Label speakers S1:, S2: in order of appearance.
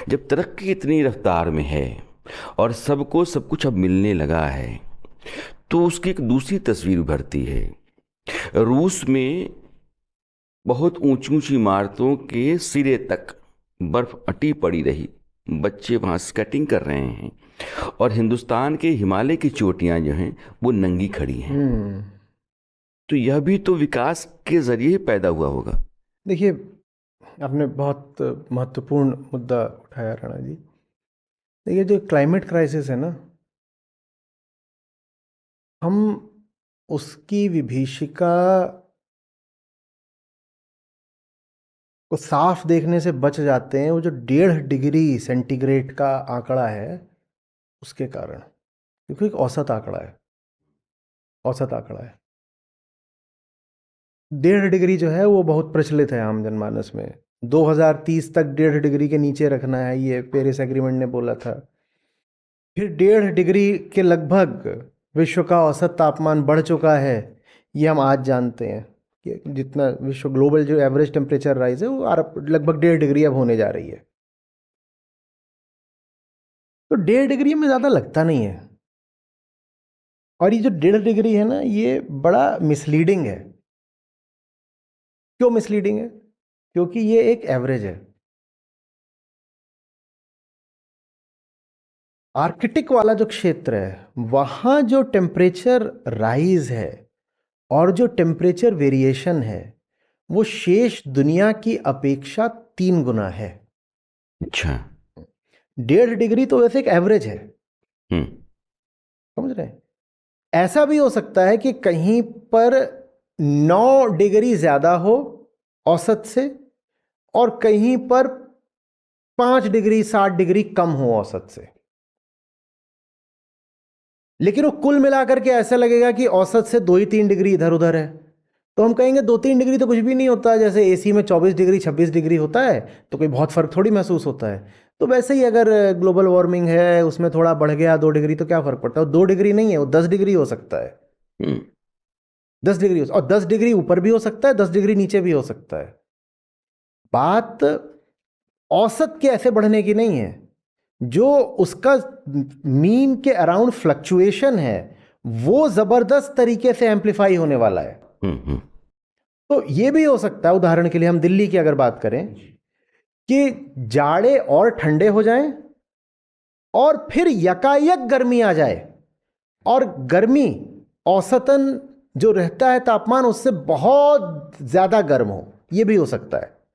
S1: जब तरक्की इतनी रफ्तार में है और सबको सब कुछ अब मिलने लगा है, तो उसकी एक दूसरी तस्वीर उभरती है। रूस में बहुत ऊंची ऊंची इमारतों के सिरे तक बर्फ अटी पड़ी रही, बच्चे वहां स्केटिंग कर रहे हैं, और हिंदुस्तान के हिमालय की चोटियां जो हैं वो नंगी खड़ी हैं।
S2: हम्म।
S1: तो यह भी तो विकास के जरिए ही पैदा हुआ होगा।
S2: देखिए, आपने बहुत महत्वपूर्ण मुद्दा उठाया राणा जी। देखिए, जो क्लाइमेट क्राइसिस है ना, हम उसकी विभीषिका को साफ देखने से बच जाते हैं। वो जो 1.5 डिग्री सेंटीग्रेड का आंकड़ा है, उसके कारण, क्योंकि एक औसत आंकड़ा है। औसत आंकड़ा है। 1.5 डिग्री जो है वो बहुत प्रचलित है आम जनमानस में। 2030 तक 1.5 डिग्री के नीचे रखना है, ये पेरिस एग्रीमेंट ने बोला था। फिर 1.5 डिग्री के लगभग विश्व का औसत तापमान बढ़ चुका है। ये हम आज जानते हैं कि जितना विश्व ग्लोबल जो एवरेज टेम्परेचर राइज है वो लगभग 1.5 डिग्री अब होने जा रही है। तो 1.5 डिग्री में ज़्यादा लगता नहीं है। और ये जो 1.5 डिग्री है ना, ये बड़ा मिसलीडिंग है। क्यों मिसलीडिंग है? क्योंकि ये एक एवरेज है। आर्कटिक वाला जो क्षेत्र है, वहाँ जो टेम्परेचर राइज है और जो टेम्परेचर वेरिएशन है, वो शेष दुनिया की अपेक्षा 3 गुना है।
S1: अच्छा।
S2: 1.5 डिग्री तो वैसे एक एवरेज है,
S1: हम्म।
S2: समझ रहे हैं? ऐसा भी हो सकता है कि कहीं पर 9 डिग्री ज्यादा हो औसत से, और कहीं पर 5 डिग्री 60 डिग्री कम हो औसत से। लेकिन वो कुल मिलाकर के ऐसा लगेगा कि औसत से 2 ही 3 डिग्री इधर उधर है। तो हम कहेंगे 2 3 डिग्री तो कुछ भी नहीं होता। जैसे एसी में 24 डिग्री 26 डिग्री होता है तो कोई बहुत फर्क थोड़ी महसूस होता है। तो वैसे ही अगर ग्लोबल वार्मिंग है, उसमें थोड़ा बढ़ गया 2 डिग्री, तो क्या फर्क पड़ता है? वो 2 डिग्री नहीं है, वो 10 डिग्री हो सकता है।
S1: हम्म।
S2: 10 डिग्री और 10 डिग्री ऊपर भी हो सकता है, 10 डिग्री नीचे भी हो सकता है। बात औसत के ऐसे बढ़ने की नहीं है। जो उसका मीन के अराउंड फ्लक्चुएशन है, वो जबरदस्त तरीके से एम्पलीफाई होने वाला है।
S1: हम्म।
S2: तो ये भी हो सकता है, उदाहरण के लिए हम दिल्ली की अगर बात करें, कि जाड़े और ठंडे हो जाएं और फिर यकायक गर्मी आ जाए, और गर्मी औसतन जो रहता है तापमान उससे बहुत ज्यादा गर्म हो। ये भी हो सकता है।